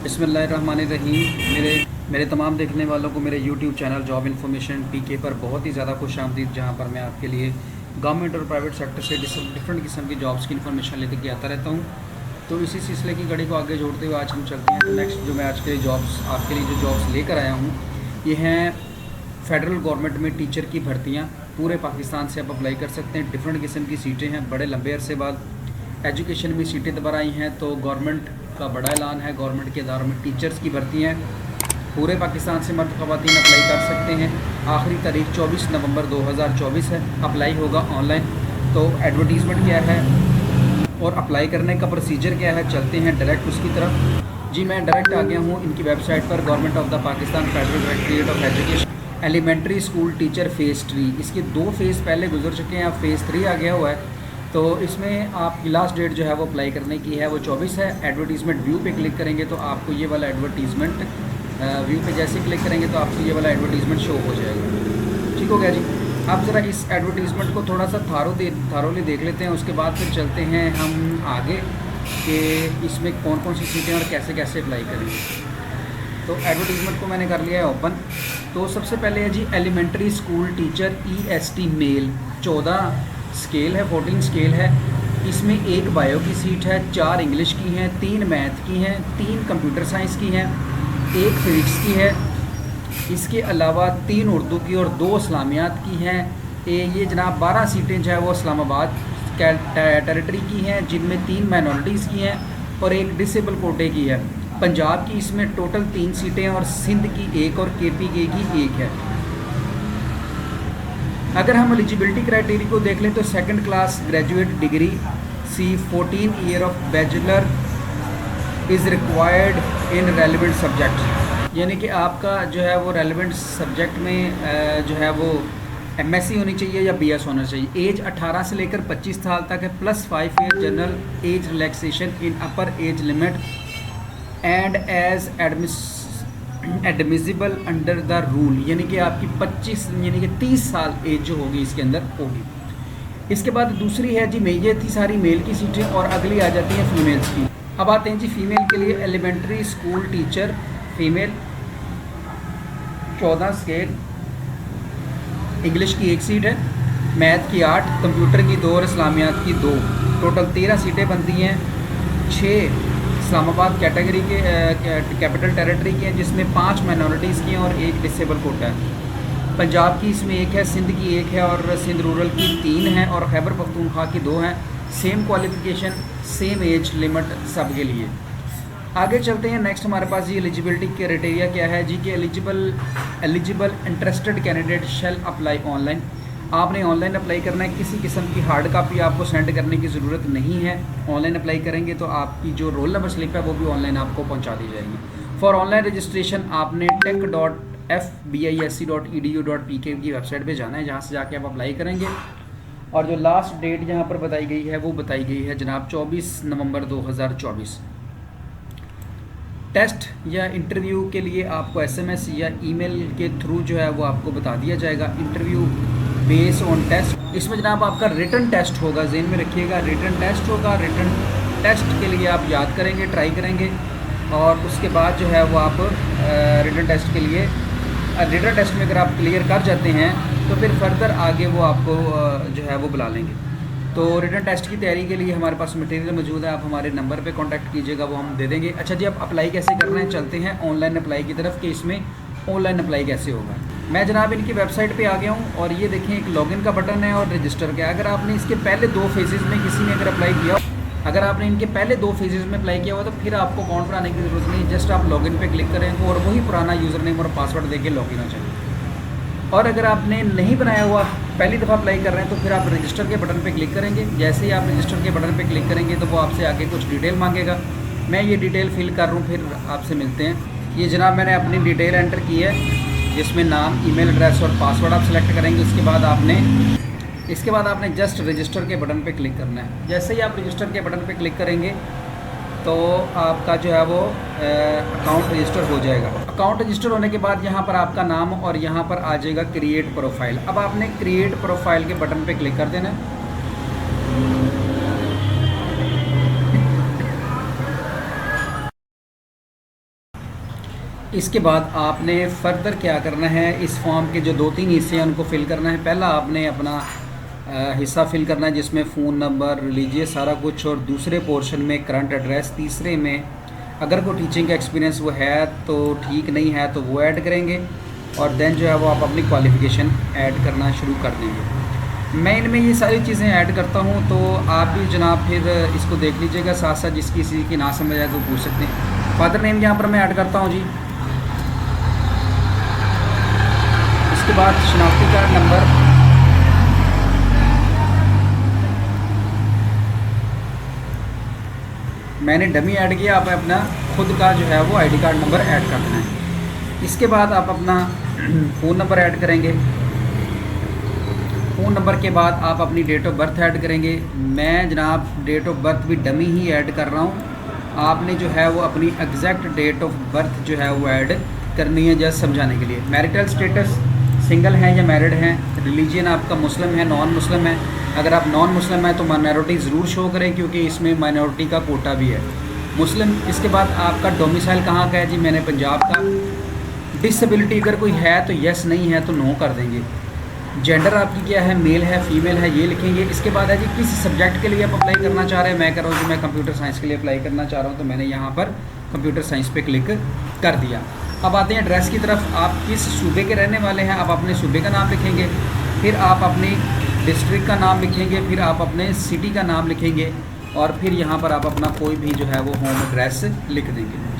बिस्मिल्लाहिर्रहमानिर्रहीम। मेरे तमाम देखने वालों को मेरे यूट्यूब चैनल जॉब इन्फॉर्मेशन पीके पर बहुत ही ज़्यादा खुश आमदीद, जहाँ पर मैं आपके लिए गवर्नमेंट और प्राइवेट सेक्टर से डिफरेंट किस्म की जॉब्स की इन्फॉर्मेशन लेते के आता रहता हूँ। तो इसी सिलसिले की कड़ी को आगे जोड़ते हुए आज हम चलते हैं। तो नेक्स्ट जो मैं आज के जॉब्स आपके लिए जो जॉब्स लेकर आया हूँ, ये हैं फेडरल गवर्नमेंट में टीचर की भर्तियाँ। पूरे पाकिस्तान से आप अप्लाई कर सकते हैं। डिफरेंट किस्म की सीटें हैं। बड़े लंबे अरसे बाद एजुकेशन में सीटें दोबारा आई हैं, तो गवर्नमेंट का बड़ा ऐलान है। गवर्नमेंट के इदारों में टीचर्स की भर्ती हैं। पूरे पाकिस्तान से मर्द ख़वातीन अप्लाई कर सकते हैं। आखिरी तारीख 24 नवंबर 2024 है। अप्लाई होगा ऑनलाइन। तो एडवर्टीज़मेंट क्या है और अप्लाई करने का प्रोसीजर क्या है, चलते हैं डायरेक्ट उसकी तरफ। जी, मैं डायरेक्ट आ गया हूँ इनकी वेबसाइट पर। Government of the Pakistan federal directorate of education elementary school teacher phase 3, इसके 2 फेज़ पहले गुजर चुके हैं। अब फ़ेज़ 3 आ गया हुआ है। तो इसमें आपकी लास्ट डेट जो है वो अप्लाई करने की है, वो 24 है। एडवर्टीज़मेंट व्यू पे क्लिक करेंगे तो आपको ये वाला एडवर्टीज़मेंट व्यू पे जैसे क्लिक करेंगे तो आपको ये वाला एडवर्टीज़मेंट शो हो जाएगा। ठीक हो गया जी। आप ज़रा इस एडवर्टीज़मेंट को थोड़ा सा थारोली देख लेते हैं। उसके बाद फिर चलते हैं हम आगे कि इसमें कौन कौन सी सीटें और कैसे कैसे अप्लाई करेंगे। तो एडवर्टीज़मेंट को मैंने कर लिया है ओपन। तो सबसे पहले है जी elementary school teacher EST male. 14 scale है, 14 स्केल है। इसमें 1 बायो की सीट है, 4 इंग्लिश की हैं, 3 मैथ की हैं, 3 कंप्यूटर साइंस की हैं, 1 फिजिक्स की है। इसके अलावा 3 उर्दू की और 2 इस्लामियात की हैं। ये जनाब 12 सीटें जो है वो इस्लामाबाद टेरिटरी की हैं, जिनमें 3 माइनॉरिटीज़ की हैं और 1 डिसेबल कोटे की है। पंजाब की इसमें टोटल 3 सीटें और सिंध की 1 और KPK की 1 है। अगर हम एलिजिबिलिटी क्राइटेरिया को देख लें तो 2nd class graduate degree, C14 year of bachelor is required in relevant subject, यानी कि आपका जो है वो रेलिवेंट सब्जेक्ट में जो है वो MSc होनी चाहिए या BS होना चाहिए। एज 18 से लेकर 25 साल तक है, +5 year general age relaxation in upper age limit and age admissible under the rule, यानी कि आपकी 25 यानी कि 30 साल एज जो होगी इसके अंदर होगी। इसके बाद दूसरी है जी, ये थी सारी मेल की सीटें और अगली आ जाती हैं फीमेल्स की। अब आते हैं जी फीमेल के लिए। Elementary school teacher female, 14 scale, English की 1 सीट है, मैथ की 8, कंप्यूटर की 2 और इस्लामियात की 2। टोटल 13 सीटें बनती हैं। 6 इस्लामाबाद कैटेगरी के कैपिटल टेरिटरी की हैं, जिसमें 5 माइनॉरिटीज़ की हैं और 1 डिसेबल कोटा है। पंजाब की इसमें 1 है, सिंध की 1 है और सिंध रूरल की 3 है और खैबर पख्तूनख्वा की 2 हैं। Same qualification, same age limit सब के लिए। आगे चलते हैं। नेक्स्ट हमारे पास ये एलिजिबिलिटी क्राइटेरिया क्या है जी, कि eligible interested candidate shall apply online. आपने ऑनलाइन अप्लाई करना है। किसी किस्म की हार्ड कापी आपको सेंड करने की ज़रूरत नहीं है। ऑनलाइन अप्लाई करेंगे तो आपकी जो रोल नंबर स्लिप है वो भी ऑनलाइन आपको पहुंचा दी जाएगी। फॉर ऑनलाइन रजिस्ट्रेशन आपने tech.fbic.edu.pk की वेबसाइट पे जाना है, जहाँ से जाके आप अप्लाई करेंगे। और जो लास्ट डेट यहाँ पर बताई गई है वो बताई गई है जनाब 24 नवंबर 2024। टेस्ट या इंटरव्यू के लिए आपको SMS या ईमेल के थ्रू जो है वो आपको बता दिया जाएगा। इंटरव्यू बेस ऑन टेस्ट, इसमें जनाब आपका रिटन टेस्ट होगा, ज़हन में रखिएगा रिटन टेस्ट होगा। रिटन टेस्ट के लिए आप याद करेंगे, ट्राई करेंगे और उसके बाद जो है वो आप रिटन टेस्ट के लिए रिटन टेस्ट में अगर आप क्लियर कर जाते हैं तो फिर फर्दर आगे वो आपको जो है वो बुला लेंगे। तो रिटन टेस्ट की तैयारी के लिए हमारे पास मटेरियल मौजूद है, आप हमारे नंबर पे कांटेक्ट कीजिएगा, वो हम दे देंगे। अच्छा जी, आप अप्लाई कैसे करना है, चलते हैं ऑनलाइन अप्लाई की तरफ कि इसमें ऑनलाइन अप्लाई कैसे होगा। मैं जनाब इनकी वेबसाइट पे आ गया हूँ और ये देखें एक लॉगिन का बटन है और रजिस्टर का। अगर आपने इसके पहले 2 फेजेज़ में किसी ने अगर अप्लाई किया, अगर आपने इनके पहले 2 फेजेज़ में अप्लाई किया हुआ तो फिर आपको अकाउंट बनाने की ज़रूरत नहीं। जस्ट आप लॉगिन पे क्लिक करें और वही पुराना यूज़र नेम और पासवर्ड दे के लॉगिन हो जाएंगे। और अगर आपने नहीं बनाया हुआ, पहली दफ़ा अप्लाई कर रहे हैं, तो फिर आप रजिस्टर के बटन पे क्लिक करेंगे। जैसे ही आप रजिस्टर के बटन पे क्लिक करेंगे तो वो आपसे आगे कुछ डिटेल मांगेगा। मैं ये डिटेल फिल कर रहा हूँ, फिर आपसे मिलते हैं। ये जनाब मैंने अपनी डिटेल एंटर की है, जिसमें नाम, ईमेल एड्रेस और पासवर्ड आप सेलेक्ट करेंगे। इसके बाद आपने जस्ट रजिस्टर के बटन पे क्लिक करना है। जैसे ही आप रजिस्टर के बटन पे क्लिक करेंगे तो आपका जो है वो अकाउंट रजिस्टर हो जाएगा। अकाउंट रजिस्टर होने के बाद यहाँ पर आपका नाम और यहाँ पर आ जाएगा क्रिएट प्रोफाइल। अब आपने क्रिएट प्रोफाइल के बटन पे क्लिक कर देना है। इसके बाद आपने फ़र्दर क्या करना है, इस फॉर्म के जो 2-3 हिस्से हैं उनको फ़िल करना है। पहला आपने अपना हिस्सा फ़िल करना है जिसमें फ़ोन नंबर, रिलीजियस सारा कुछ, और दूसरे पोर्शन में करंट एड्रेस, तीसरे में अगर कोई टीचिंग का एक्सपीरियंस वो है तो ठीक, नहीं है तो वो ऐड करेंगे, और देन जो है वो आप अपनी क्वालिफ़िकेशन ऐड करना शुरू कर देंगे। मैं इनमें ये सारी चीज़ें ऐड करता हूँ, तो आप भी जनाब फिर इसको देख लीजिएगा। साथ साथ जिसकी किसी की ना समझ आए तो पूछ सकते हैं। फादर नेम यहाँ पर मैं ऐड करता हूँ जी। इसके बाद शनाख्ती कार्ड नंबर, मैंने डमी ऐड किया, आप अपना खुद का जो है वो आईडी कार्ड नंबर ऐड करना है। इसके बाद आप अपना फ़ोन नंबर ऐड करेंगे। फ़ोन नंबर के बाद आप अपनी डेट ऑफ बर्थ ऐड करेंगे। मैं जनाब डेट ऑफ बर्थ भी डमी ही ऐड कर रहा हूँ। आपने जो है वो अपनी एग्जैक्ट डेट ऑफ बर्थ जो है वो ऐड करनी है, जस्ट समझाने के लिए। मैरिटल स्टेटस, सिंगल हैं या मैरिड हैं। रिलीजन आपका मुस्लिम है, नॉन मुस्लिम है। अगर आप नॉन मुस्लिम हैं तो माइनॉरिटी ज़रूर शो करें, क्योंकि इसमें माइनॉरिटी का कोटा भी है मुस्लिम। इसके बाद आपका डोमिसाइल कहाँ का है जी, मैंने पंजाब का। डिसेबिलिटी अगर कोई है तो यस, नहीं है तो नो कर देंगे। जेंडर आपकी क्या है, मेल है, फीमेल है, ये लिखेंगे। इसके बाद है जी किस सब्जेक्ट के लिए आप अप्लाई करना चाह रहे हैं। मैं कर रहा हूँ कि मैं कंप्यूटर साइंस के लिए अप्लाई करना चाह रहा हूँ, तो मैंने यहाँ पर कंप्यूटर साइंस पे क्लिक कर दिया। अब आते हैं एड्रेस की तरफ। आप किस सूबे के रहने वाले हैं, आप अपने सूबे का नाम लिखेंगे, फिर आप अपनी डिस्ट्रिक्ट का नाम लिखेंगे, फिर आप अपने सिटी का नाम लिखेंगे, और फिर यहाँ पर आप अपना कोई भी जो है वो होम एड्रेस लिख देंगे।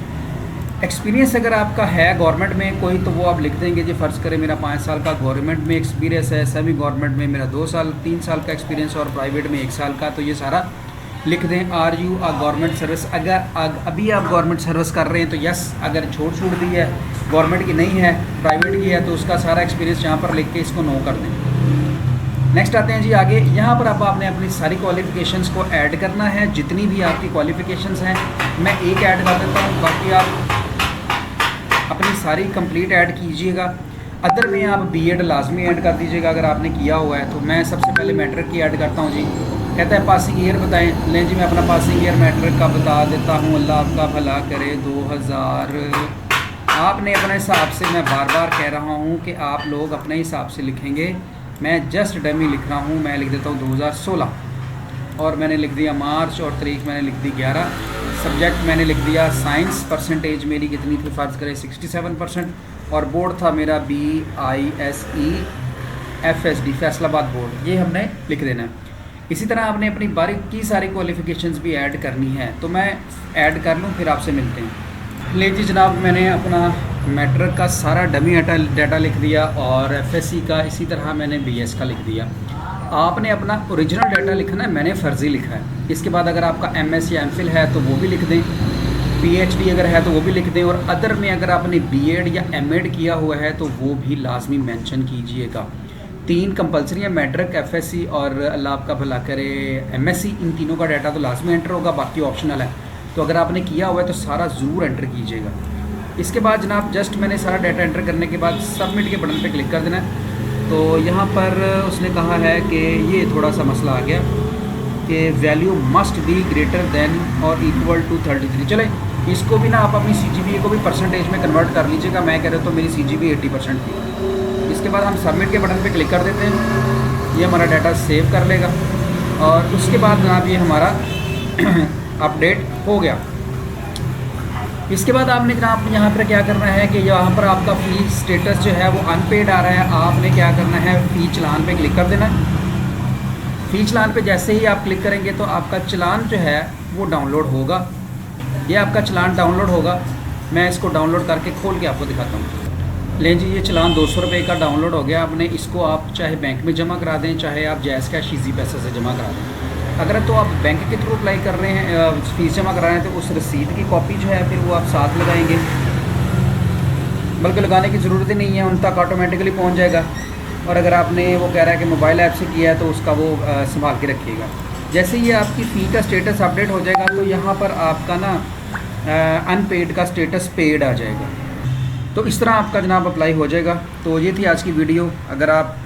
एक्सपीरियंस अगर आपका है गवर्नमेंट में कोई, तो वो आप लिख देंगे जी। फ़र्ज़ करें मेरा 5 साल का गवर्नमेंट में एक्सपीरियंस है, सेमी गवर्नमेंट में मेरा 2 साल 3 साल का एक्सपीरियंस, और प्राइवेट में 1 साल का, तो ये सारा लिख दें। Are you a government service, अगर अभी आप गवर्नमेंट सर्विस कर रहे हैं तो यस, अगर छूट दी है, गवर्नमेंट की नहीं है, प्राइवेट की है, तो उसका सारा एक्सपीरियंस यहाँ पर लिख के इसको नो कर दें। नेक्स्ट आते हैं जी आगे। यहाँ पर आपने अपनी सारी क्वालिफ़िकेशंस को ऐड करना है, जितनी भी आपकी क्वालिफ़िकेशंस हैं। मैं एक ऐड कर देता हूँ, बाकी आप अपनी सारी कंप्लीट ऐड कीजिएगा। अदर में आप बीएड लाजमी ऐड कर दीजिएगा अगर आपने किया हुआ है। तो मैं सबसे पहले मैट्रिक की ऐड करता हूँ जी। कहता है पासिंग ईयर बताएं। लें जी, मैं अपना पासिंग ईयर मैट्रिक का बता देता हूँ। अल्लाह आपका भला करे। 2000 आपने अपने हिसाब से, मैं बार बार कह रहा हूँ कि आप लोग अपने हिसाब से लिखेंगे। मैं जस्ट डमी लिख रहा हूँ, मैं लिख देता हूँ 2016, और मैंने लिख दिया मार्च, और तारीख मैंने लिख दी 11। सब्जेक्ट मैंने लिख दिया साइंस। परसेंटेज मेरी कितनी थी, फ़र्ज़ करें 67%, और बोर्ड था मेरा BISE FSD फैसलाबाद बोर्ड। ये हमने लिख देना है। इसी तरह आपने अपनी बारीकी सारी क्वालिफ़िकेशंस भी ऐड करनी है। तो मैं ऐड कर लूँ, फिर आपसे मिलते हैं। ले जी जनाब, मैंने अपना मैट्रिक का सारा डमी डाटा लिख दिया, और FSC का इसी तरह मैंने BS का लिख दिया। आपने अपना ओरिजिनल डाटा लिखना है, मैंने फ़र्ज़ी लिखा है। इसके बाद अगर आपका MS या MPhil है तो वो भी लिख दें, PhD अगर है तो वो भी लिख दें, और अदर में अगर आपने BEd या MEd किया हुआ है तो वो भी लाजमी मेंशन कीजिएगा। 3 कंपलसरी है, मैट्रिक, FSC और अल्लाह आपका भला करे MSc। इन तीनों का डाटा तो लाजमी एंटर होगा, बाकी ऑप्शनल है। तो अगर आपने किया हुआ है तो सारा ज़रूर एंटर कीजिएगा। इसके बाद जनाब जस्ट मैंने सारा डाटा एंटर करने के बाद सबमिट के बटन पे क्लिक कर देना है। तो यहाँ पर उसने कहा है कि ये थोड़ा सा मसला आ गया कि value must be greater than और इक्वल टू 33। चले, इसको भी ना आप अपनी CGPA को भी परसेंटेज में कन्वर्ट कर लीजिएगा। मैं कह रहा हूँ तो मेरी CGPA 80% थी। इसके बाद हम सबमिट के बटन पे क्लिक कर देते हैं। ये हमारा डाटा सेव कर लेगा, और उसके बाद जनाब ये हमारा अपडेट हो गया। इसके बाद आपने जनाब यहाँ पर क्या करना है कि यहाँ पर आपका फ़ी स्टेटस जो है वो अनपेड आ रहा है। आपने क्या करना है, फ़ी चलान पे क्लिक कर देना है। फ़ी चलान पे जैसे ही आप क्लिक करेंगे तो आपका चलान जो है वो डाउनलोड होगा। ये आपका चलान डाउनलोड होगा। मैं इसको डाउनलोड करके खोल के आपको दिखाता हूँ। लें जी, ये चलान 200 रुपये का डाउनलोड हो गया। आपने इसको आप चाहे बैंक में जमा करा दें, चाहे आप जैज़ कैश ईजी पैसे से जमा करा दें। अगर तो आप बैंक के थ्रू अप्लाई कर रहे हैं, फ़ीस जमा करा रहे हैं, तो उस रसीद की कॉपी जो है फिर वो आप साथ लगाएंगे, बल्कि लगाने की ज़रूरत ही नहीं है, उन तक ऑटोमेटिकली पहुंच जाएगा। और अगर आपने वो कह रहा है कि मोबाइल ऐप से किया है तो उसका वो संभाल के रखिएगा। जैसे ही आपकी फ़ी का स्टेटस अपडेट हो जाएगा तो यहाँ पर आपका ना अनपेड का स्टेटस पेड आ जाएगा। तो इस तरह आपका जनाब अप्लाई हो जाएगा। तो ये थी आज की वीडियो। अगर आप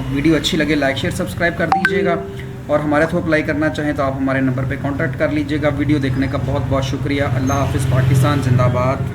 वीडियो अच्छी लगे लाइक शेयर सब्सक्राइब कर दीजिएगा, और हमारे थ्रू अप्लाई करना चाहें तो आप हमारे नंबर पे कांटेक्ट कर लीजिएगा। वीडियो देखने का बहुत बहुत शुक्रिया। अल्लाह हाफ़िज़। पाकिस्तान जिंदाबाद।